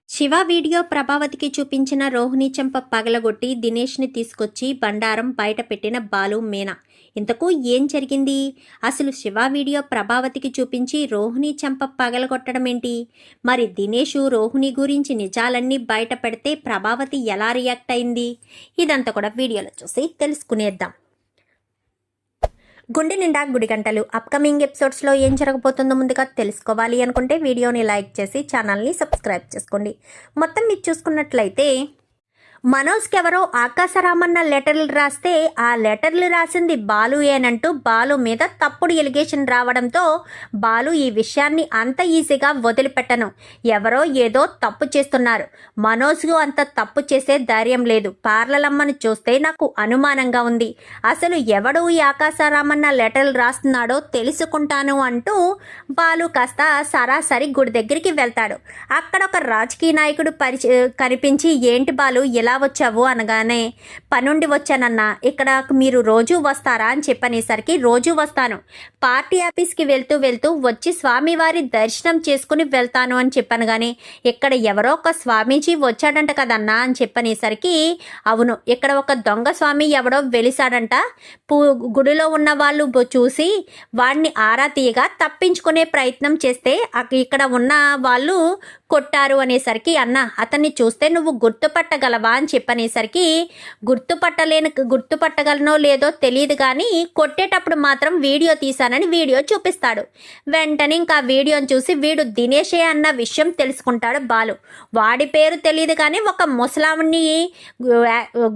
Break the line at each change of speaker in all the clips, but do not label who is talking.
Shiva video ప్రభావతికి చూపించిన రోహిణి చెంప పగలగొట్టి దినేష్ని తీసుకొచ్చి బండారం బయట పెట్టిన బాలు మీనా. ఇంతకు ఏం జరిగింది? అసలు శివ వీడియో ప్రభావతికి చూపించి రోహిణి చెంప పగలగొట్టడం ఏంటి? మరి దినేషు రోహిణి గురించి నిజాలన్నీ బయట పెడితే ప్రభావతి ఎలా రియాక్ట్ అయింది? ఇదంతా కూడా వీడియోలో చూసి తెలుసుకునేద్దాం. గుండె నిండా గుడి గంటలు అప్కమింగ్ ఎపిసోడ్స్లో ఏం జరగబోతుందో ముందుగా తెలుసుకోవాలి అనుకుంటే వీడియోని లైక్ చేసి ఛానల్ని సబ్స్క్రైబ్ చేసుకోండి. మొత్తం మీరు చూసుకున్నట్లయితే మనోజ్కి ఎవరో ఆకాశరామన్న లెటర్లు రాస్తే ఆ లెటర్లు రాసింది బాలు ఏనంటూ బాలు మీద తప్పుడు ఎలిగేషన్ రావడంతో బాలు ఈ విషయాన్ని అంత ఈజీగా వదిలిపెట్టను, ఎవరో ఏదో తప్పు చేస్తున్నారు, మనోజ్కు అంత తప్పు చేసే ధైర్యం లేదు, పార్లలమ్మను చూస్తే నాకు అనుమానంగా ఉంది, అసలు ఎవడు ఈ ఆకాశరామన్న లెటర్లు రాస్తున్నాడో తెలుసుకుంటాను అంటూ బాలు కాస్త సరాసరి గుడి దగ్గరికి వెళ్తాడు. అక్కడ ఒక రాజకీయ నాయకుడు కనిపించి ఏంటి బాలు ఎలా వచ్చావు అనగానే పనుండి వచ్చానన్నా, ఇక్కడ మీరు రోజు వస్తారా అని చెప్పనేసరికి రోజు వస్తాను, పార్టీ ఆఫీస్కి వెళ్తూ వెళ్తూ వచ్చి స్వామివారి దర్శనం చేసుకుని వెళ్తాను అని చెప్పాను. కానీ ఇక్కడ ఎవరో ఒక స్వామీజీ వచ్చాడంట కదన్నా అని చెప్పనేసరికి అవును, ఇక్కడ ఒక దొంగ స్వామి ఎవడో వెలిసాడంట, గుడిలో ఉన్న వాళ్ళు చూసి వాడిని ఆరా తీయగా తప్పించుకునే ప్రయత్నం చేస్తే ఇక్కడ ఉన్న వాళ్ళు కొట్టారు అనేసరికి అన్న అతన్ని చూస్తే నువ్వు గుర్తుపట్టగలవా అని చెప్పనేసరికి గుర్తుపట్టగలనో లేదో తెలియదు కానీ కొట్టేటప్పుడు మాత్రం వీడియో తీశానని వీడియో చూపిస్తాడు. వెంటనే ఇంకా వీడియోని చూసి వీడు దినేషే అన్న విషయం తెలుసుకుంటాడు బాలు. వాడి పేరు తెలియదు కానీ ఒక ముసలాముని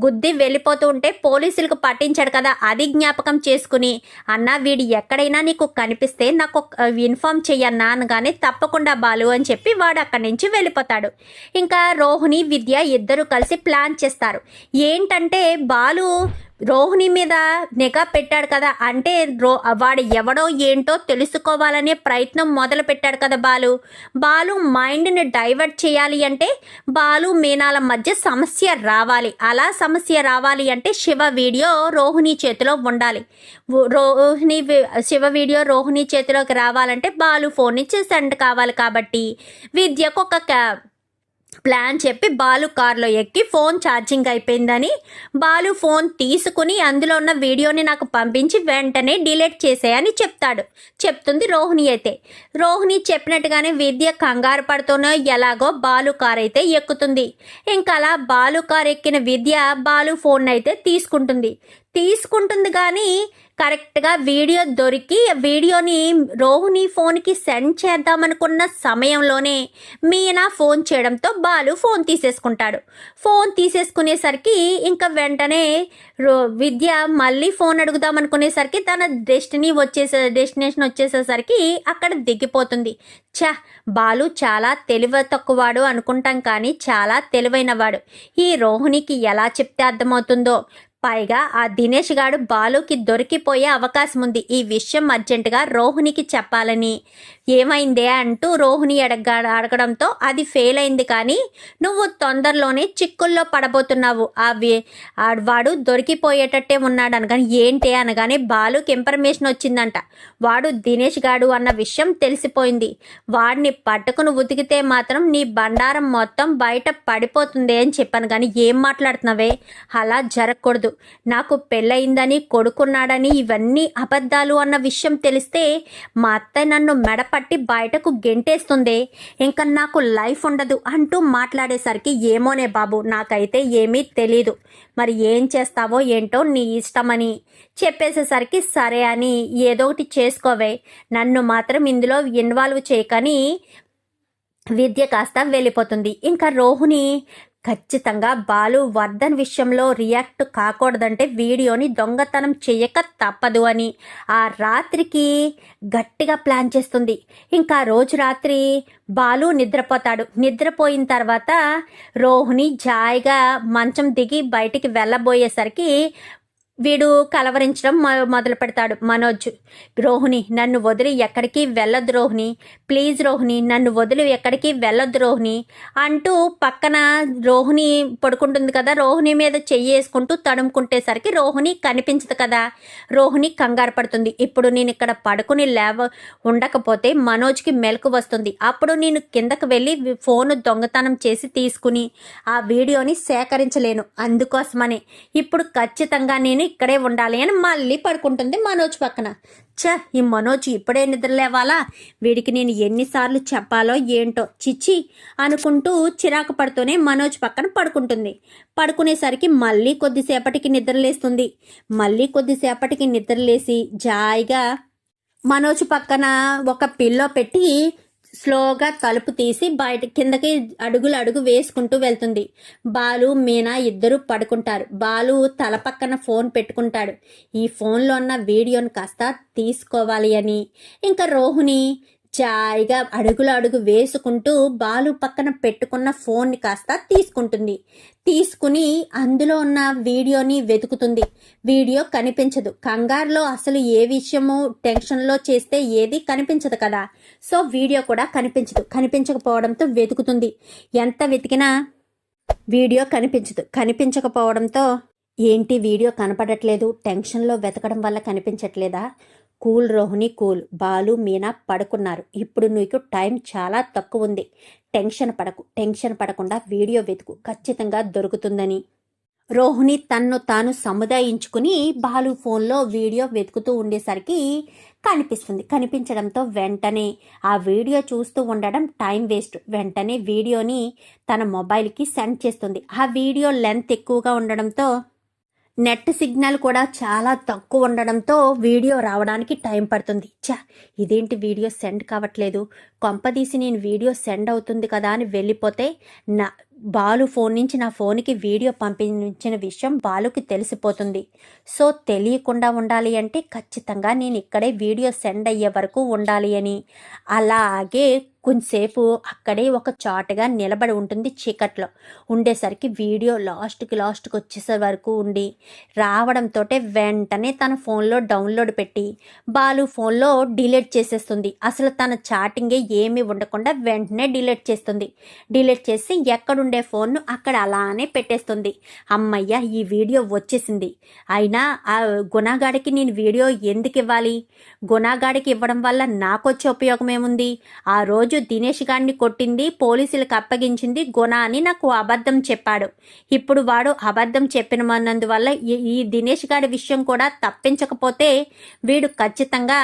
గుద్ది వెళ్ళిపోతూ ఉంటే పోలీసులకు పట్టించాడు కదా, అది జ్ఞాపకం చేసుకుని అన్న వీడు ఎక్కడైనా నీకు కనిపిస్తే నాకు ఇన్ఫార్మ్ చెయ్యన్నా అనగానే తప్పకుండా బాలు అని చెప్పి వాడు అక్కడి నుంచి వెళ్ళిపోతాడు. ఇంకా రోహిణి విద్య ఇద్దరు కలిసి ప్లాన్ చేస్తారు. ఏంటంటే బాలు రోహిణి మీద నిఘా పెట్టాడు కదా, అంటే వాడు ఎవడో ఏంటో తెలుసుకోవాలనే ప్రయత్నం మొదలు పెట్టాడు కదా బాలు మైండ్ని డైవర్ట్ చేయాలి అంటే బాలు మీనాల మధ్య సమస్య రావాలి. అలా సమస్య రావాలి అంటే శివ వీడియో రోహిణి చేతిలో ఉండాలి. శివ వీడియో రోహిణి చేతిలోకి రావాలంటే బాలు ఫోన్ నుంచి సెండ్ కావాలి. కాబట్టి విద్యకు ఒక ప్లాన్ చెప్పి బాలు కార్లో ఎక్కి ఫోన్ ఛార్జింగ్ అయిపోయిందని బాలు ఫోన్ తీసుకుని అందులో ఉన్న వీడియోని నాకు పంపించి వెంటనే డిలీట్ చేసేయని చెప్తుంది రోహిణి. అయితే రోహిణి చెప్పినట్టుగానే విద్య కంగారు పడుతూనే ఎలాగో బాలు కార్ అయితే ఎక్కుతుంది. ఇంకా అలా బాలు కార్ ఎక్కిన విద్య బాలు ఫోన్ అయితే తీసుకుంటుంది కానీ కరెక్ట్గా వీడియో దొరికి వీడియోని రోహిణి ఫోన్కి సెండ్ చేద్దామనుకున్న సమయంలోనే మీనా ఫోన్ చేయడంతో బాలు ఫోన్ తీసేసుకుంటాడు. ఫోన్ తీసేసుకునేసరికి ఇంకా వెంటనే విద్య మళ్ళీ ఫోన్ అడుగుదామనుకునేసరికి తన డెస్టినేషన్ వచ్చేసేసరికి అక్కడ దిగిపోతుంది. బాలు చాలా తెలివి తక్కువవాడు అనుకుంటాం కానీ చాలా తెలివైనవాడు. ఈ రోహిణికి ఎలా చెప్తే అర్థమవుతుందో. పైగా ఆ దినేష్ గాడు బాలుకి దొరికిపోయే అవకాశం ఉంది. ఈ విషయం అర్జెంటుగా రోహిణికి చెప్పాలని ఏమైందే అంటూ రోహిణి అడగడంతో అది ఫెయిల్ అయింది. కానీ నువ్వు తొందరలోనే చిక్కుల్లో పడబోతున్నావు, వాడు దొరికిపోయేటట్టే ఉన్నాడు అనగానే ఏంటి అనగానే బాలుకి ఇన్ఫర్మేషన్ వచ్చిందంట. వాడు దినేష్ గాడు అన్న విషయం తెలిసిపోయింది. వాడిని పట్టుకుని ఉతికితే మాత్రం నీ బండారం మొత్తం బయట పడిపోతుంది అని చెప్పాను. కానీ ఏం మాట్లాడుతున్నావే, అలా జరగకూడదు, నాకు పెళ్ళయిందని కొడుకున్నాడని ఇవన్నీ అబద్ధాలు అన్న విషయం తెలిస్తే మా అత్త నన్ను మెడపట్టి బయటకు గెంటేస్తుంది, ఇంకా నాకు లైఫ్ ఉండదు అంటూ మాట్లాడేసరికి ఏమోనే బాబు నాకైతే ఏమీ తెలీదు, మరి ఏం చేస్తావో ఏంటో నీ ఇష్టమని చెప్పేసేసరికి సరే అని ఏదో ఒకటి చేసుకోవే, నన్ను మాత్రం ఇందులో ఇన్వాల్వ్ చేయకని విద్య కాస్త వెళ్ళిపోతుంది. ఇంకా రోహిణి ఖచ్చితంగా బాలు వర్ధన్ విషయంలో రియాక్ట్ కాకూడదంటే వీడియోని దొంగతనం చేయక తప్పదు అని ఆ రాత్రికి గట్టిగా ప్లాన్ చేస్తుంది. ఇంకా రోజు రాత్రి బాలు నిద్రపోతాడు. నిద్రపోయిన తర్వాత రోహిణి జాయిగా మంచం దిగి బయటికి వెళ్ళబోయేసరికి వీడు కలవరించడం మొదలు పెడతాడు మనోజ్. రోహిణి నన్ను వదిలి ఎక్కడికి వెళ్ళొద్దు రోహిణి, ప్లీజ్ రోహిణి నన్ను వదిలి ఎక్కడికి వెళ్ళొద్దు రోహిణి అంటూ పక్కన రోహిణి పడుకుంటుంది కదా, రోహిణి మీద చెయ్యేసుకుంటూ తడుముకుంటేసరికి రోహిణి కనిపించదు కదా. రోహిణి కంగారు పడుతుంది. ఇప్పుడు నేను ఇక్కడ పడుకుని ఉండకపోతే మనోజ్కి మెలకు వస్తుంది. అప్పుడు నేను కిందకు వెళ్ళి ఫోను దొంగతనం చేసి తీసుకుని ఆ వీడియోని సేకరించలేను. అందుకోసమనే ఇప్పుడు ఖచ్చితంగా నేను ఇక్కడే ఉండాలి అని మళ్ళీ పడుకుంటుంది మనోజ్ పక్కన. ఈ మనోజ్ ఇప్పుడే నిద్రలేవాలా, వీడికి నేను ఎన్నిసార్లు చెప్పాలో ఏంటో చిచ్చి అనుకుంటూ చిరాకు పడుతూనే మనోజ్ పక్కన పడుకుంటుంది. పడుకునేసరికి మళ్ళీ కొద్దిసేపటికి నిద్రలేస్తుంది. మళ్ళీ కొద్దిసేపటికి నిద్రలేసి జాయిగా మనోజ్ పక్కన ఒక పిల్లో పెట్టి స్లోగా తలుపు తీసి బయట కిందకి అడుగు వేసుకుంటూ వెళ్తుంది. బాలు మీనా ఇద్దరు పడుకుంటారు. బాలు తల పక్కన ఫోన్ పెట్టుకుంటాడు. ఈ ఫోన్లో ఉన్న వీడియోని కాస్త తీసుకోవాలి అని. ఇంకా రోహిణి జాయిగా అడుగు వేసుకుంటూ బాలు పక్కన పెట్టుకున్న ఫోన్ని కాస్త తీసుకుంటుంది. తీసుకుని అందులో ఉన్న వీడియోని వెతుకుతుంది. వీడియో కనిపించదు. కంగారులో అసలు ఏ విషయము టెన్షన్లో చేస్తే ఏది కనిపించదు కదా, సో వీడియో కూడా కనిపించదు. కనిపించకపోవడంతో వెతుకుతుంది. ఎంత వెతికినా వీడియో కనిపించదు. కనిపించకపోవడంతో ఏంటి వీడియో కనపడట్లేదు, టెన్షన్లో వెతకడం వల్ల కనిపించట్లేదా? Cool Rohini cool. బాలు మీనా పడుకున్నారు. ఇప్పుడు నీకు టైం చాలా తక్కువ ఉంది. టెన్షన్ పడకుండా వీడియో వెతుకు, ఖచ్చితంగా దొరుకుతుందని రోహిణి తన్ను తాను సముదాయించుకుని బాలు ఫోన్లో వీడియో వెతుకుతూ ఉండేసరికి కనిపిస్తుంది. కనిపించడంతో వెంటనే ఆ వీడియో చూస్తూ ఉండడం టైం వేస్ట్. వెంటనే వీడియోని తన మొబైల్కి సెండ్ చేస్తుంది. ఆ వీడియో లెంత్ ఎక్కువగా ఉండడంతో నెట్ సిగ్నల్ కూడా చాలా తక్కువ ఉండడంతో వీడియో రావడానికి టైం పడుతుంది. ఇదేంటి వీడియో సెండ్ కావట్లేదు, కొంపదీసి నేను వీడియో సెండ్ అవుతుంది కదా అని వెళ్ళిపోతే నా బాలు ఫోన్ నుంచి నా ఫోన్కి వీడియో పంపించిన విషయం బాలుకి తెలిసిపోతుంది. సో తెలియకుండా ఉండాలి అంటే ఖచ్చితంగా నేను ఇక్కడే వీడియో సెండ్ అయ్యే వరకు ఉండాలి అని అలాగే కొంచెంసేపు అక్కడే ఒక చాటుగా నిలబడి ఉంటుంది. చీకట్లో ఉండేసరికి వీడియో లాస్ట్కి వచ్చేసే వరకు ఉండి రావడంతో వెంటనే తన ఫోన్లో డౌన్లోడ్ పెట్టి బాలు ఫోన్లో డిలీట్ చేసేస్తుంది. అసలు తన చాటింగే ఏమీ ఉండకుండా వెంటనే డిలీట్ చేస్తుంది. డిలీట్ చేసి ఎక్కడుండే ఫోన్ను అక్కడ అలానే పెట్టేస్తుంది. అమ్మయ్య ఈ వీడియో వచ్చేసింది. అయినా ఆ గుణగాడికి నేను వీడియో ఎందుకు ఇవ్వాలి? గుణగాడికి ఇవ్వడం వల్ల నాకు వచ్చే ఉపయోగం ఏముంది? ఆ రోజు దినేష్ గాడిని కొట్టింది, పోలీసులకు అప్పగించింది గుణ అని నాకు అబద్ధం చెప్పాడు. ఇప్పుడు వాడు అబద్ధం చెప్పినందువల్ల ఈ దినేష్ గాడి విషయం కూడా తప్పించకపోతే వీడు ఖచ్చితంగా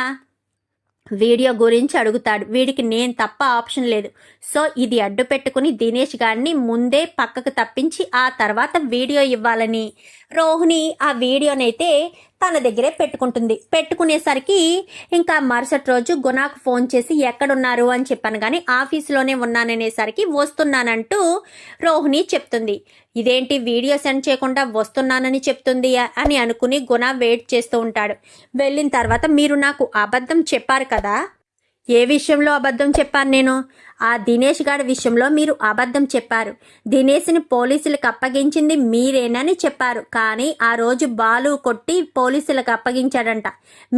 వీడియో గురించి అడుగుతాడు. వీడికి నేను తప్ప ఆప్షన్ లేదు. సో ఇది అడ్డు పెట్టుకుని దినేష్ గారిని ముందే పక్కకు తప్పించి ఆ తర్వాత వీడియో ఇవ్వాలని రోహిణి ఆ వీడియోనైతే తన దగ్గరే పెట్టుకుంటుంది. పెట్టుకునేసరికి ఇంకా మరుసటి రోజు గుణాకు ఫోన్ చేసి ఎక్కడున్నారు అని చెప్పాను, కానీ ఆఫీసులోనే ఉన్నాననేసరికి వస్తున్నానంటూ రోహిణి చెప్తుంది. ఇదేంటి వీడియో సెండ్ చేయకుండా వస్తున్నానని చెప్తుంది అని అనుకుని గుణ వెయిట్ చేస్తూ ఉంటాడు. వెళ్ళిన తర్వాత మీరు నాకు అబద్ధం చెప్పారు కదా, ఏ విషయంలో అబద్ధం చెప్పాను నేను? ఆ దినేష్ గారి విషయంలో మీరు అబద్ధం చెప్పారు. దినేష్ని పోలీసులకు అప్పగించింది మీరేనని చెప్పారు. కానీ ఆ రోజు బాలు కొట్టి పోలీసులకు అప్పగించాడంట.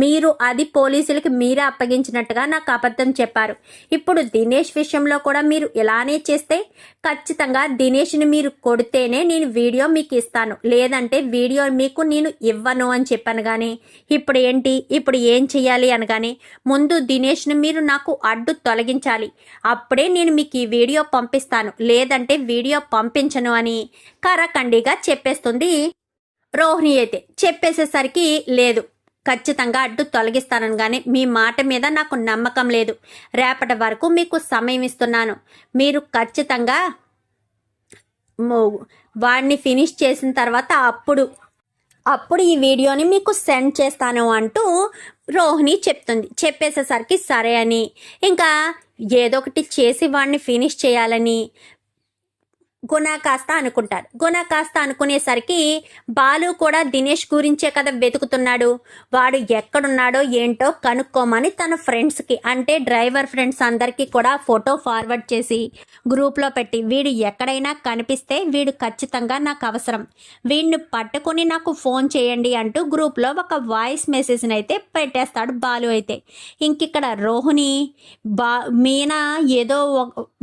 మీరు అది పోలీసులకు మీరే అప్పగించినట్టుగా నాకు అబద్ధం చెప్పారు. ఇప్పుడు దినేష్ విషయంలో కూడా మీరు ఇలానే చేస్తే ఖచ్చితంగా దినేష్ని మీరు కొడితేనే నేను వీడియో మీకు ఇస్తాను, లేదంటే వీడియో మీకు నేను ఇవ్వను అని చెప్పాను. కానీ ఇప్పుడు ఏంటి, ఇప్పుడు ఏం చెయ్యాలి అనగానే ముందు దినేష్ని మీరు నాకు అడ్డు తొలగించాలి, అప్పుడే నేను మీకు ఈ వీడియో పంపిస్తాను, లేదంటే వీడియో పంపించను అని కరాఖండిగా చెప్పేస్తుంది రోహిణి. అయితే చెప్పేసేసరికి లేదు, ఖచ్చితంగా అడ్డు తొలగిస్తానని, కానీ మీ మాట మీద నాకు నమ్మకం లేదు. రేపటి వరకు మీకు సమయం ఇస్తున్నాను. మీరు ఖచ్చితంగా వాడిని ఫినిష్ చేసిన తర్వాత అప్పుడు ఈ వీడియోని మీకు సెండ్ చేస్తాను అంటూ రోహిణి చెప్తుంది. చెప్పేసేసరికి సరే అని ఇంకా ఏదో ఒకటి చేసి వాడిని ఫినిష్ చేయాలని గుణ కాస్త అనుకుంటాడు. గుణ కాస్త అనుకునేసరికి బాలు కూడా దినేష్ గురించే కదా వెతుకుతున్నాడు. వాడు ఎక్కడున్నాడో ఏంటో కనుక్కోమని తన ఫ్రెండ్స్కి, అంటే డ్రైవర్ ఫ్రెండ్స్ అందరికీ కూడా ఫోటో ఫార్వర్డ్ చేసి గ్రూప్లో పెట్టి, వీడు ఎక్కడైనా కనిపిస్తే వీడు ఖచ్చితంగా నాకు అవసరం, వీడిని పట్టుకొని నాకు ఫోన్ చేయండి అంటూ గ్రూప్లో ఒక వాయిస్ మెసేజ్ని అయితే పెట్టేస్తాడు బాలు. అయితే ఇంకిక్కడ రోహిణి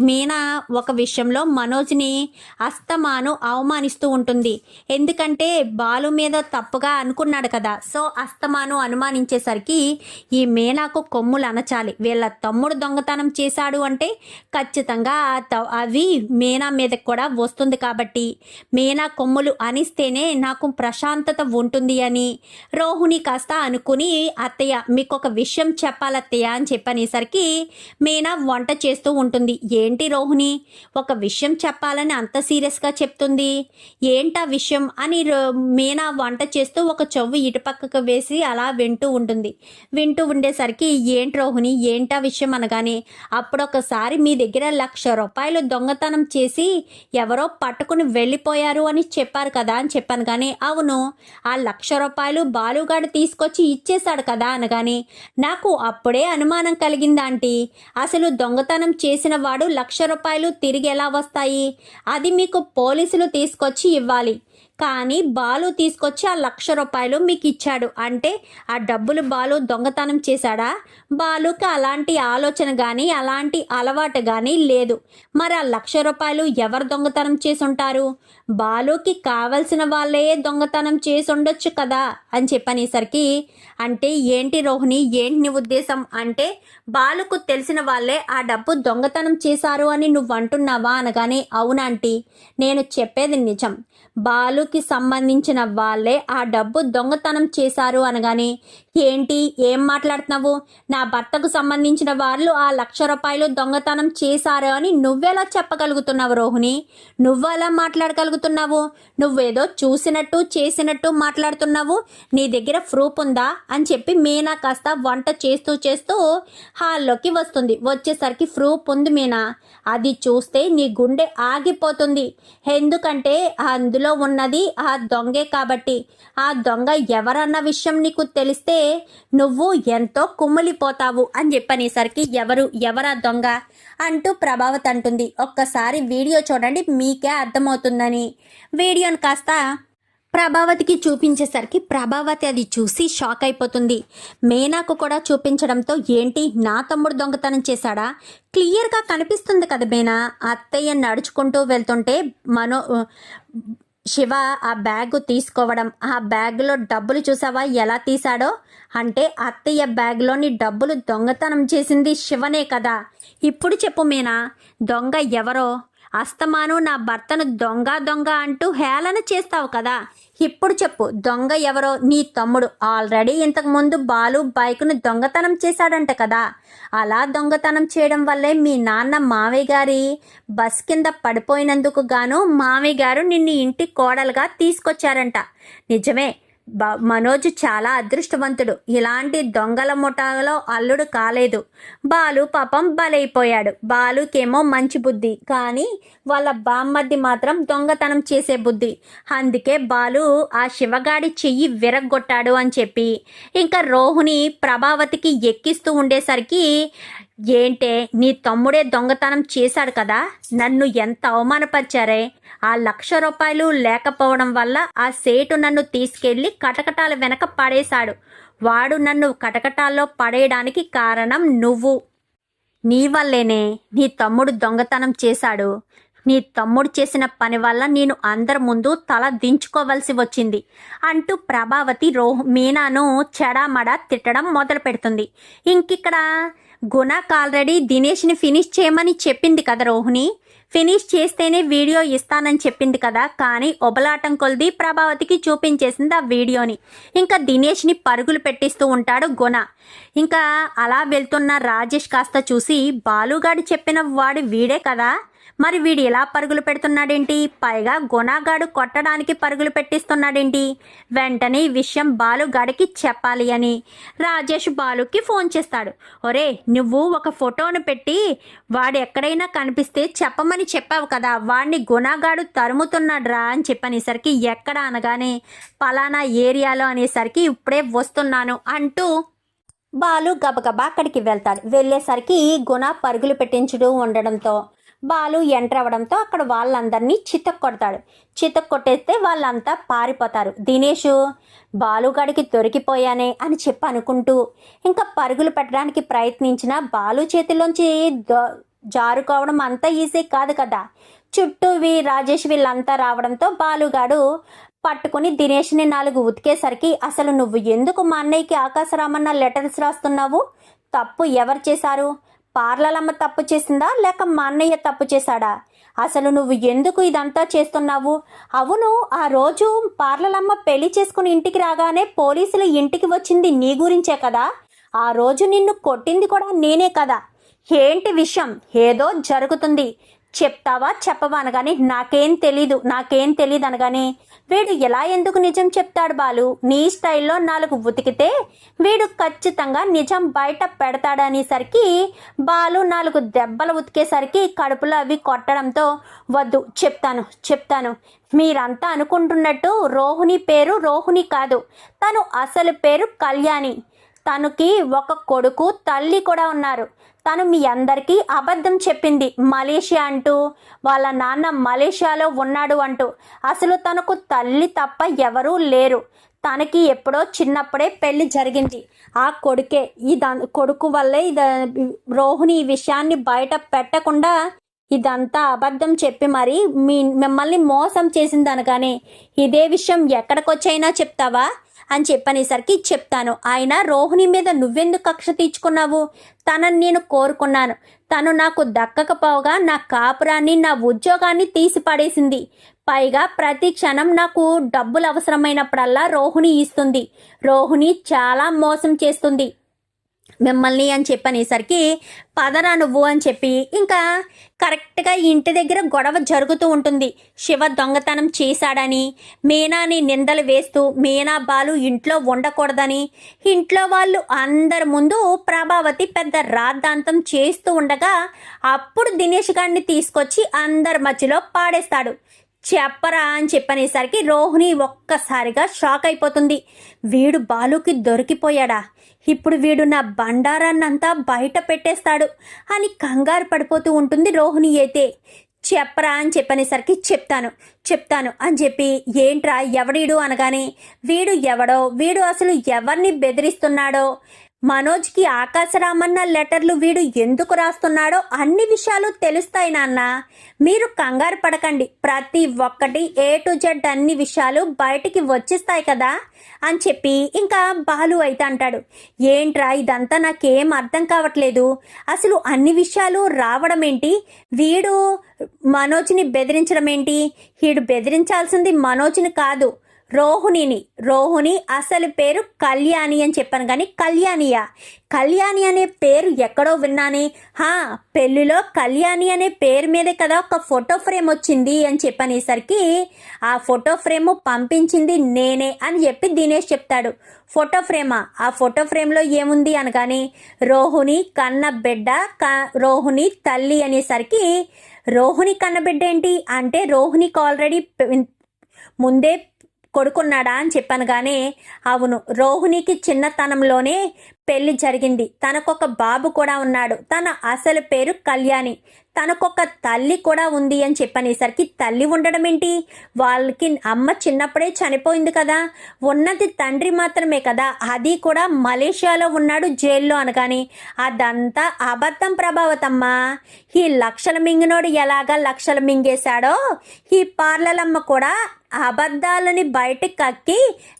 మీనా ఒక విషయంలో మనోజ్ని అస్తమాను అవమానిస్తూ ఉంటుంది. ఎందుకంటే బాలు మీద తప్పుగా అనుకున్నాడు కదా, సో అస్తమాను అనుమానించేసరికి ఈ మీనాకు కొమ్ములు అనచాలి. వీళ్ళ తమ్ముడు దొంగతనం చేశాడు అంటే ఖచ్చితంగా అవి మీనా మీద కూడా వస్తుంది కాబట్టి మీనా కొమ్ములు అనిస్తేనే నాకు ప్రశాంతత ఉంటుంది అని రోహిణి కాస్త అనుకుని, అత్తయ్య మీకు ఒక విషయం చెప్పాలత్తయ్య అని చెప్పనేసరికి మీనా వంట చేస్తూ ఉంటుంది. ఏంటి రోహిణి, ఒక విషయం చెప్పాలని అంత సీరియస్గా చెప్తుంది, ఏంటా విషయం అని మీనా వంట చేస్తూ ఒక చెవు ఇటుపక్కకు వేసి అలా వింటూ ఉండేసరికి ఏంటి రోహిణి ఏంటా విషయం అనగానే, అప్పుడొకసారి మీ దగ్గర 1,00,000 రూపాయలు దొంగతనం చేసి ఎవరో పట్టుకుని వెళ్ళిపోయారు అని చెప్పారు కదా అని చెప్పాను. కానీ అవును, ఆ 1,00,000 రూపాయలు బాలుగాడు తీసుకొచ్చి ఇచ్చేశాడు కదా అనగానే, నాకు అప్పుడే అనుమానం కలిగింది ఆంటీ, అసలు దొంగతనం చేసిన వాడు 1,00,000 రూపాయలు తిరిగి ఎలా వస్తాయి, అది మీకు పోలీసులు తీసుకొచ్చి ఇవ్వాలి, కానీ బాలు తీసుకొచ్చి ఆ 1,00,000 రూపాయలు మీకు ఇచ్చాడు అంటే ఆ డబ్బులు బాలు దొంగతనం చేశాడా? బాలుకి అలాంటి ఆలోచన కానీ అలాంటి అలవాటు కానీ లేదు. మరి ఆ 1,00,000 రూపాయలు ఎవరు దొంగతనం చేసి ఉంటారు? బాలుకి కావలసిన వాళ్ళే దొంగతనం చేసి ఉండొచ్చు కదా అని చెప్పనేసరికి, అంటే ఏంటి రోహిణి ఏంటి నీ ఉద్దేశం అంటే, బాలుకు తెలిసిన వాళ్ళే ఆ డబ్బు దొంగతనం చేశారు అని నువ్వు అంటున్నావా అనగానే, అవునాంటీ నేను చెప్పేది నిజం, బాలుకి సంబంధించిన వాళ్ళే ఆ డబ్బు దొంగతనం చేశారు అనగానే, ఏంటి ఏం మాట్లాడుతున్నావు, నా భర్తకు సంబంధించిన వాళ్ళు ఆ 1,00,000 రూపాయలు దొంగతనం చేశారు అని నువ్వెలా చెప్పగలుగుతున్నావు రోహిణి, నువ్వెలా మాట్లాడగలుగుతున్నావు, నువ్వేదో చూసినట్టు చేసినట్టు మాట్లాడుతున్నావు, నీ దగ్గర ప్రూఫ్ ఉందా అని చెప్పి మీనా కాస్త వంట చేస్తూ హాల్లోకి వస్తుంది. వచ్చేసరికి ప్రూఫ్ ఉంది మీనా, అది చూస్తే నీ గుండె ఆగిపోతుంది, ఎందుకంటే అందులో ఉన్నది ఆ దొంగే కాబట్టి. ఆ దొంగ ఎవరన్న విషయం నీకు తెలిస్తే నువ్వు ఎంతో కుమ్మిలిపోతావు అని చెప్పనేసరికి, ఎవరా దొంగ అంటూ ప్రభావతి అంటుంది. ఒక్కసారి వీడియో చూడండి మీకే అర్థమవుతుందని వీడియోని కాస్త ప్రభావతికి చూపించేసరికి ప్రభావతి అది చూసి షాక్ అయిపోతుంది. మీనాకు కూడా చూపించడంతో, ఏంటి నా తమ్ముడు దొంగతనం చేశాడా, క్లియర్గా కనిపిస్తుంది కదా మీనా, అత్తయ్య నడుచుకుంటూ వెళ్తుంటే శివ ఆ బ్యాగ్ తీసుకోవడం, ఆ బ్యాగ్లో డబ్బులు చూసావా ఎలా తీశాడో, అంటే అత్తయ్య బ్యాగ్లోని డబ్బులు దొంగతనం చేసింది శివనే కదా. ఇప్పుడు చెప్పు మీనా, దొంగ ఎవరో, అస్తమాను నా భర్తను దొంగ అంటూ హేళన చేస్తావు కదా, ఇప్పుడు చెప్పు దొంగ ఎవరో. నీ తమ్ముడు ఆల్రెడీ ఇంతకుముందు బాలు బైక్ను దొంగతనం చేశాడంట కదా, అలా దొంగతనం చేయడం వల్లే మీ నాన్న మావయ్య గారి బస్ కింద పడిపోయినందుకు గాను మావయ్య గారు నిన్ను ఇంటి కోడలుగా తీసుకొచ్చారంట. నిజమే, మనోజ్ చాలా అదృష్టవంతుడు, ఇలాంటి దొంగల ముఠాలో అల్లుడు కాలేదు. బాలు పాపం బలైపోయాడు, బాలుకేమో మంచి బుద్ధి, కానీ వాళ్ళ బామ్మర్ది మాత్రం దొంగతనం చేసే బుద్ధి, అందుకే బాలు ఆ శివగాడి చెయ్యి విరగ్గొట్టాడు అని చెప్పి ఇంకా రోహిణి ప్రభావతికి ఎక్కిస్తూ ఉండేసరికి, ఏంటే నీ తమ్ముడే దొంగతనం చేశాడు కదా, నన్ను ఎంత అవమానపరిచారే, ఆ 1,00,000 రూపాయలు లేకపోవడం వల్ల ఆ సేటు నన్ను తీసుకెళ్లి కటకటాల వెనక పడేశాడు, వాడు నన్ను కటకటాల్లో పడేయడానికి కారణం నువ్వు, నీ వల్లేనే నీ తమ్ముడు దొంగతనం చేశాడు, నీ తమ్ముడు చేసిన పని వల్ల నేను అందరి ముందు తల దించుకోవలసి వచ్చింది అంటూ ప్రభావతి మీనాను చెడామడా తిట్టడం మొదలు పెడుతుంది. ఇంకిక్కడ గుణకు ఆల్రెడీ దినేష్ని ఫినిష్ చేయమని చెప్పింది కదా రోహిణి, ఫినిష్ చేస్తేనే వీడియో ఇస్తానని చెప్పింది కదా, కానీ ఒబలాటం కొలిది ప్రభావతికి చూపించేసింది ఆ వీడియోని. ఇంకా దినేష్ని పరుగులు పెట్టిస్తూ ఉంటాడు గుణ. ఇంకా అలా వెళ్తున్న రాజేష్ కాస్త చూసి, బాలుగాడు చెప్పిన వాడు వీడే కదా, మరి వీడు ఇలా పరుగులు పెడుతున్నాడేంటి, పైగా గుణగాడు కొట్టడానికి పరుగులు పెట్టిస్తున్నాడేంటి? వెంటనే ఈ విషయం బాలుగాడికి చెప్పాలి అని రాజేష్ బాలుకి ఫోన్ చేస్తాడు. ఒరే, నువ్వు ఒక ఫోటోను పెట్టి వాడు ఎక్కడైనా కనిపిస్తే చెప్పమని చెప్పావు కదా, వాడిని గుణగాడు తరుముతున్నాడ్రా అని చెప్పనేసరికి ఎక్కడ అనగానే పలానా ఏరియాలో అనేసరికి ఇప్పుడే వస్తున్నాను అంటూ బాలు గబగబా అక్కడికి వెళ్తాడు. వెళ్ళేసరికి గుణ పరుగులు పెట్టించుతూ ఉండడంతో బాలు ఎంటర్ అవ్వడంతో అక్కడ వాళ్ళందరినీ చితక్ కొడతాడు. చితక్ కొట్టేస్తే వాళ్ళంతా పారిపోతారు. దినేష్ బాలుగాడికి దొరికిపోయానే అని చెప్పి అనుకుంటూ ఇంకా పరుగులు పెట్టడానికి ప్రయత్నించిన బాలు చేతిలోంచి జారుకోవడం అంత ఈజీ కాదు కదా. చుట్టూ రాజేష్ వీళ్ళంతా రావడంతో బాలుగాడు పట్టుకుని దినేష్ని 4 ఉతికేసరికి, అసలు నువ్వు ఎందుకు మా అన్నయ్యకి ఆకాశరామన్న లెటర్స్ రాస్తున్నావు? తప్పు ఎవరు చేశారు? పార్లలమ్మ తప్పు చేసిందా లేక మా అన్నయ్య తప్పు చేశాడా? అసలు నువ్వు ఎందుకు ఇదంతా చేస్తున్నావు? అవును, ఆ రోజు పార్లలమ్మ పెళ్లి చేసుకుని ఇంటికి రాగానే పోలీసులు ఇంటికి వచ్చింది నీ గురించే కదా. ఆ రోజు నిన్ను కొట్టింది కూడా నేనే కదా. ఏంటి విషయం? ఏదో జరుగుతుంది, చెప్తావా చెప్పవా అనగానే నాకేం తెలీదు అనగానే వీడు ఎలా ఎందుకు నిజం చెప్తాడు బాలు? నీ స్టైల్లో 4 ఉతికితే వీడు ఖచ్చితంగా నిజం బయట పెడతాడనేసరికి బాలు 4 దెబ్బలు ఉతికేసరికి కడుపులో అవి కొట్టడంతో వద్దు, చెప్తాను. మీరంతా అనుకుంటున్నట్టు రోహిణి పేరు రోహిణి కాదు, తను అసలు పేరు కళ్యాణి. తనకి ఒక కొడుకు తల్లి కూడా ఉన్నారు. తను మీ అందరికీ అబద్ధం చెప్పింది, మలేషియా అంటూ, వాళ్ళ నాన్న మలేషియాలో ఉన్నాడు అంటూ. అసలు తనకు తల్లి తప్ప ఎవరూ లేరు. తనకి ఎప్పుడో చిన్నప్పుడే పెళ్లి జరిగింది. ఆ కొడుకు వల్లే రోహిణి ఈ విషయాన్ని బయట పెట్టకుండా ఇదంతా అబద్ధం చెప్పి మరి మిమ్మల్ని మోసం చేసింది అనగానే ఇదే విషయం ఎక్కడికొచ్చైనా చెప్తావా అని చెప్పనేసరికి చెప్తాను. ఆయన రోహిణి మీద నువ్వెందుకు కక్ష తీర్చుకున్నావు? తనని నేను కోరుకున్నాను. తను నాకు దక్కకపోగా నా కాపురాన్ని, నా ఉద్యోగాన్ని తీసి పడేసింది. పైగా ప్రతి క్షణం నాకు డబ్బులు అవసరమైనప్పుడల్లా రోహిణి ఇస్తుంది. రోహిణి చాలా మోసం చేస్తుంది మిమ్మల్ని అని చెప్పనేసరికి పదరా నువ్వు అని చెప్పి ఇంకా కరెక్ట్గా ఇంటి దగ్గర గొడవ జరుగుతూ ఉంటుంది. శివ దొంగతనం చేశాడని మీనాని నిందలు వేస్తూ మీనా బాలు ఇంట్లో ఉండకూడదని ఇంట్లో వాళ్ళు అందరి ముందు ప్రభావతి పెద్ద రాద్ధాంతం చేస్తూ ఉండగా అప్పుడు దినేష్ గారిని తీసుకొచ్చి అందరి మధ్యలో పాడేస్తాడు. చెప్పరా అని చెప్పనేసరికి రోహిణి ఒక్కసారిగా షాక్ అయిపోతుంది. వీడు బాలుకి దొరికిపోయాడా? ఇప్పుడు వీడు నా బండారాన్నంతా బయట పెట్టేస్తాడు అని కంగారు పడిపోతూ ఉంటుంది రోహిణి అయితే. చెప్పరా అని చెప్పనేసరికి చెప్తాను అని చెప్పి ఏంట్రా ఎవడీడు అనగానే వీడు ఎవడో, వీడు అసలు ఎవరిని బెదిరిస్తున్నాడో, మనోజ్కి ఆకాశరామన్న లెటర్లు వీడు ఎందుకు రాస్తున్నాడో అన్ని విషయాలు తెలుస్తాయి నాన్న. మీరు కంగారు పడకండి, ప్రతి ఒక్కటి A to Z అన్ని విషయాలు బయటికి వచ్చేస్తాయి కదా అని చెప్పి ఇంకా బాలు అయితే అంటాడు. ఏంట్రా ఇదంతా నాకేం అర్థం కావట్లేదు. అసలు అన్ని విషయాలు రావడం ఏంటి? వీడు మనోజ్ని బెదిరించడం ఏంటి? వీడు బెదిరించాల్సింది మనోజ్ని కాదు, రోహిణి అసలు పేరు కళ్యాణి అని చెప్పాను కానీ కళ్యాణి అనే పేరు ఎక్కడో విన్నానే. పెళ్లిలో కళ్యాణి అనే పేరు మీదే కదా ఒక ఫోటో ఫ్రేమ్ వచ్చింది అని చెప్పనేసరికి ఆ ఫోటో ఫ్రేమ్ పంపించింది నేనే అని చెప్పి దినేష్ చెప్తాడు. ఫోటో ఫ్రేమా? ఆ ఫోటో ఫ్రేమ్లో ఏముంది అనగానే రోహిణి కన్న బిడ్డ, రోహిణి తల్లి అనేసరికి రోహిణి కన్న బిడ్డ ఏంటి అంటే రోహిణికి ఆల్రెడీ ముందే కొడుకున్నాడా అని చెప్పాను కానీ అవును, రోహిణికి చిన్నతనంలోనే పెళ్లి జరిగింది. తనకొక బాబు కూడా ఉన్నాడు. తన అసలు పేరు కళ్యాణి. తనకొక తల్లి కూడా ఉంది అని చెప్పనేసరికి తల్లి ఉండడం ఏంటి? వాళ్ళకి అమ్మ చిన్నప్పుడే చనిపోయింది కదా, ఉన్నది తండ్రి మాత్రమే కదా, అది కూడా మలేషియాలో ఉన్నాడు జైల్లో అనగాని అదంతా అబద్ధం ప్రభావతమ్మా. ఈ లక్షల మింగినోడు ఎలాగా లక్షలు మింగేశాడో ఈ పార్లలమ్మ కూడా అబద్ధాలని బయటకు కక్కి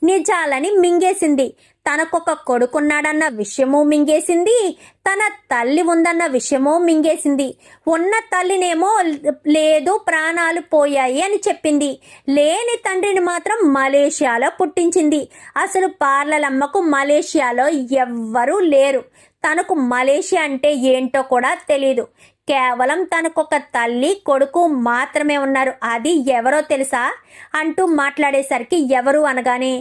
నిజాలని మింగేసింది. తనకొక కొడుకున్నాడన్న విషయమూ మింగేసింది, తన తల్లి ఉందన్న విషయమూ మింగేసింది. ఉన్న తల్లినేమో లేదు ప్రాణాలు పోయాయి అని చెప్పింది, లేని తండ్రిని మాత్రం మలేషియాలో పుట్టించింది. అసలు పార్లలమ్మకు మలేషియాలో ఎవ్వరూ లేరు. తనకు మలేషియా అంటే ఏంటో కూడా తెలీదు. కేవలం తనకొక తల్లి కొడుకు మాత్రమే ఉన్నారు, అది ఎవరో తెలుసా అంటూ మాట్లాడేసరికి ఎవరు అనగానే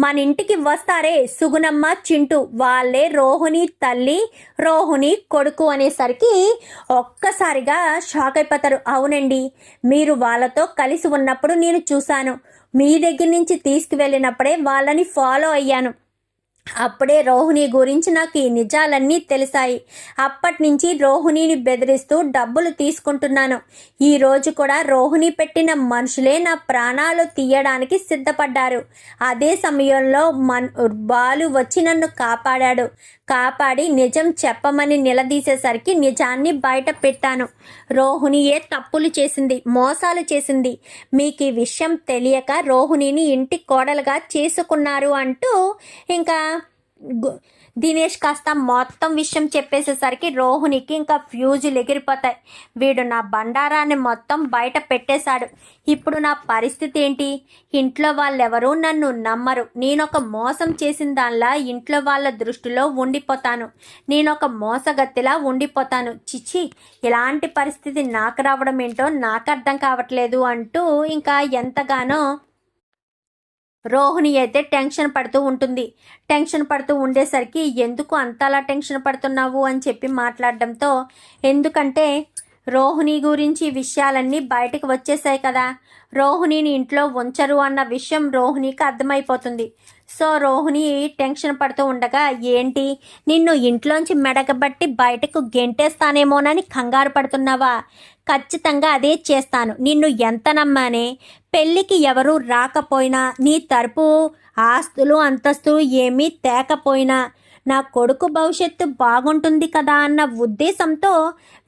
మన ఇంటికి వస్తారే సుగుణమ్మ చింటూ, వాళ్ళే రోహిణి తల్లి రోహిణి కొడుకు అనేసరికి ఒక్కసారిగా షాక్ అయిపోతారు. అవునండి, మీరు వాళ్ళతో కలిసి ఉన్నప్పుడు నేను చూశాను, మీ దగ్గర నుంచి తీసుకువెళ్ళినప్పుడే వాళ్ళని ఫాలో అయ్యాను, అప్పుడే రోహిణి గురించి నాకు ఈ నిజాలన్నీ తెలిసాయి. అప్పటి నుంచి రోహిణిని బెదిరిస్తూ డబ్బులు తీసుకుంటున్నాను. ఈ రోజు కూడా రోహిణి పెట్టిన మనుషులే నా ప్రాణాలు తీయడానికి సిద్ధపడ్డారు. అదే సమయంలో బాలు వచ్చి నన్ను కాపాడి నిజం చెప్పమని నిలదీసేసరికి నిజాన్ని బయట పెట్టాను. రోహిణియే తప్పులు చేసింది, మోసాలు చేసింది. మీకు ఈ విషయం తెలియక రోహిణిని ఇంటి కోడలుగా చేసుకున్నారు అంటూ ఇంకా దినేష్ కాస్త మొత్తం విషయం చెప్పేసేసరికి రోహిణికి ఇంకా ఫ్యూజులు ఎగిరిపోతాయి. వీడు నా బండారాన్ని మొత్తం బయట పెట్టేశాడు, ఇప్పుడు నా పరిస్థితి ఏంటి? ఇంట్లో వాళ్ళెవరూ నన్ను నమ్మరు. నేనొక మోసం చేసిన దానిలా ఇంట్లో వాళ్ళ దృష్టిలో ఉండిపోతాను, నేనొక మోసగత్తిలా ఉండిపోతాను. చిచి, ఇలాంటి పరిస్థితి నాకు రావడం ఏంటో నాకు అర్థం కావట్లేదు అంటూ ఇంకా ఎంతగానో రోహిణి అయితే టెన్షన్ పడుతూ ఉంటుంది. టెన్షన్ పడుతూ ఉండేసరికి ఎందుకు అంతలా టెన్షన్ పడుతున్నావు అని చెప్పి మాట్లాడడంతో, ఎందుకంటే రోహిణి గురించి విషయాలన్నీ బయటకు వచ్చేసాయి కదా, రోహిణిని ఇంట్లో ఉంచరు అన్న విషయం రోహిణికి అర్థమైపోతుంది. సో రోహిణి టెన్షన్ పడుతూ ఉండగా, ఏంటి నిన్ను ఇంట్లోంచి మెడకబట్టి బయటకు గెంటేస్తానేమోనని కంగారు పడుతున్నావా? ఖచ్చితంగా అదే చేస్తాను. నిన్ను ఎంత నమ్మానే, పెళ్ళికి ఎవరూ రాకపోయినా, నీ తరపు ఆస్తులు అంతస్తులు ఏమీ తేకపోయినా నా కొడుకు భవిష్యత్తు బాగుంటుంది కదా అన్న ఉద్దేశంతో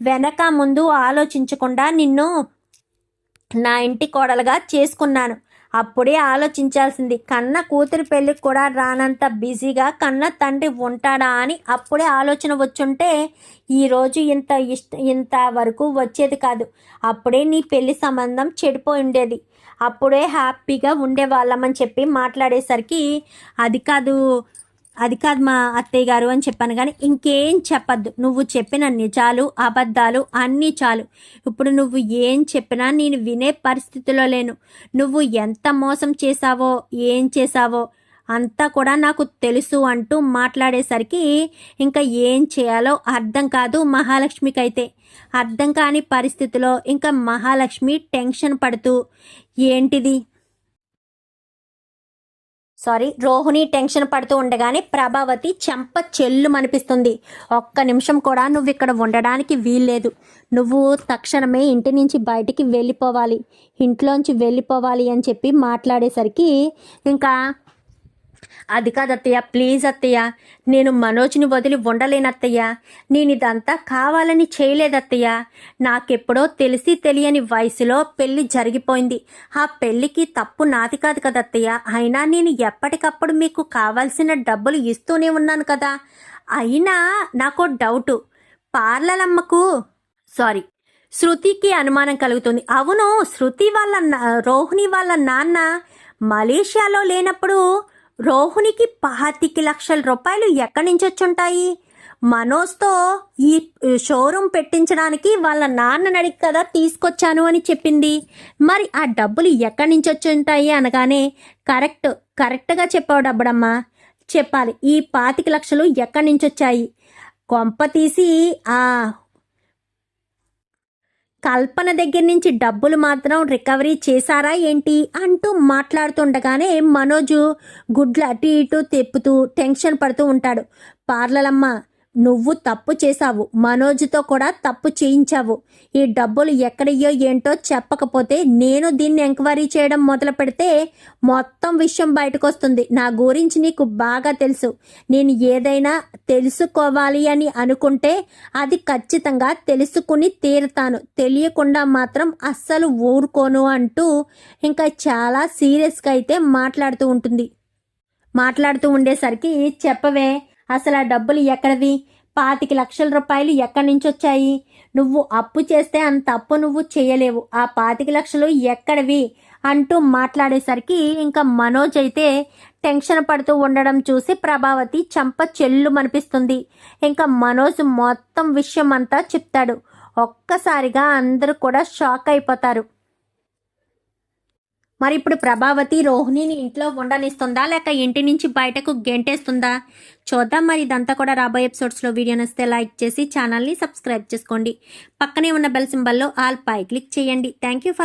వెనక ముందు ఆలోచించకుండా నిన్ను నా ఇంటి కోడలుగా చేసుకున్నాను. అప్పుడే ఆలోచించాల్సింది, కన్న కూతురి పెళ్ళికి కూడా రానంత బిజీగా కన్న తండ్రి ఉంటాడా అని అప్పుడే ఆలోచన వచ్చుంటే ఈరోజు ఇంత వరకు వచ్చేది కాదు. అప్పుడే నీ పెళ్లి సంబంధం చెడిపోయి ఉండేది, అప్పుడే హ్యాపీగా ఉండేవాళ్ళమని చెప్పి మాట్లాడేసరికి అది కాదు మా అత్తయ్య గారు అని చెప్పాను. కానీ ఇంకేం చెప్పద్దు, నువ్వు చెప్పిన నిజాలు అబద్ధాలు అన్నీ చాలు. ఇప్పుడు నువ్వు ఏం చెప్పినా నేను వినే పరిస్థితిలో లేను. నువ్వు ఎంత మోసం చేశావో ఏం చేశావో అంతా కూడా నాకు తెలుసు అంటూ మాట్లాడేసరికి ఇంకా ఏం చేయాలో అర్థం కాదు మహాలక్ష్మికి. అయితే అర్థం కాని పరిస్థితిలో ఇంకా మహాలక్ష్మి టెన్షన్ పడుతూ రోహిణి టెన్షన్ పడుతూ ఉండగానే ప్రభావతి చెంప చెల్లుమనిపిస్తుంది. ఒక్క నిమిషం కూడా నువ్వు ఇక్కడ ఉండడానికి వీల్లేదు, నువ్వు తక్షణమే ఇంటి నుంచి బయటికి వెళ్ళిపోవాలి, ఇంట్లోంచి వెళ్ళిపోవాలి అని చెప్పి మాట్లాడేసరికి ఇంకా అది కాదు అత్తయ్య, ప్లీజ్ అత్తయ్య, నేను మనోజ్ని వదిలి ఉండలేనత్తయ్య, నేను ఇదంతా కావాలని చేయలేదత్తయ్య, నాకెప్పుడో తెలిసి తెలియని వయసులో పెళ్ళి జరిగిపోయింది, ఆ పెళ్ళికి తప్పు నాది కాదు కదత్తయ్య, అయినా నేను ఎప్పటికప్పుడు మీకు కావాల్సిన డబ్బులు ఇస్తూనే ఉన్నాను కదా. అయినా నాకు డౌటు, పార్లలమ్మకు శృతికి అనుమానం కలుగుతుంది. అవును, రోహిణి వాళ్ళ నాన్న మలేషియాలో లేనప్పుడు రోహిణికి 25 లక్షల రూపాయలు ఎక్కడి నుంచి వచ్చుంటాయి? మనోజ్తో ఈ షోరూమ్ పెట్టించడానికి వాళ్ళ నాన్నని అడిగి కదా తీసుకొచ్చాను అని చెప్పింది. మరి ఆ డబ్బులు ఎక్కడి నుంచి వచ్చుంటాయి అనగానే కరెక్ట్గా చెప్పావు డబ్బడమ్మా, చెప్పాలి, ఈ 25 లక్షలు ఎక్కడి నుంచి వచ్చాయి? కొంప తీసి కల్పన దగ్గర నుంచి డబ్బులు మాత్రం రికవరీ చేశారా ఏంటి అంటూ మాట్లాడుతుండగానే మనోజు గుడ్లు అటు ఇటు తెప్పుతూ టెన్షన్ పడుతూ ఉంటాడు. పార్లలమ్మ, నువ్వు తప్పు చేశావు, మనోజ్తో కూడా తప్పు చేయించావు. ఈ డబ్బులు ఎక్కడయ్యో ఏంటో చెప్పకపోతే నేను దీన్ని ఎంక్వైరీ చేయడం మొదలు పెడితే మొత్తం విషయం బయటకు వస్తుంది. నా గురించి నీకు బాగా తెలుసు, నేను ఏదైనా తెలుసుకోవాలి అని అనుకుంటే అది ఖచ్చితంగా తెలుసుకుని తీరుతాను, తెలియకుండా మాత్రం అస్సలు ఊరుకోను అంటూ ఇంకా చాలా సీరియస్గా అయితే మాట్లాడుతూ ఉండేసరికి, చెప్పవే అసలు ఆ డబ్బులు ఎక్కడవి? 25 లక్షల రూపాయలు ఎక్కడి నుంచి వచ్చాయి? నువ్వు అప్పు చేస్తే అంత అప్పు నువ్వు చేయలేవు, ఆ 25 లక్షలు ఎక్కడవి అంటూ మాట్లాడేసరికి ఇంకా మనోజ్ అయితే టెన్షన్ పడుతూ ఉండడం చూసి ప్రభావతి చెంప చెల్లుమనిపిస్తుంది. ఇంకా మనోజ్ మొత్తం విషయం అంతా చెప్తాడు. ఒక్కసారిగా అందరూ కూడా షాక్ అయిపోతారు. మరి ఇప్పుడు ప్రభావతి రోహిణిని ఇంట్లో ఉండనిస్తుందా లేక ఇంటి నుంచి బయటకు గెంటేస్తుందా? చూద్దాం. మరి ఇదంతా కూడా రాబోయే ఎపిసోడ్స్లో. వీడియో నచ్చితే లైక్ చేసి ఛానల్ని సబ్స్క్రైబ్ చేసుకోండి. పక్కనే ఉన్న బెల్ సింబల్లో ఆల్ పై క్లిక్ చేయండి. Thank you for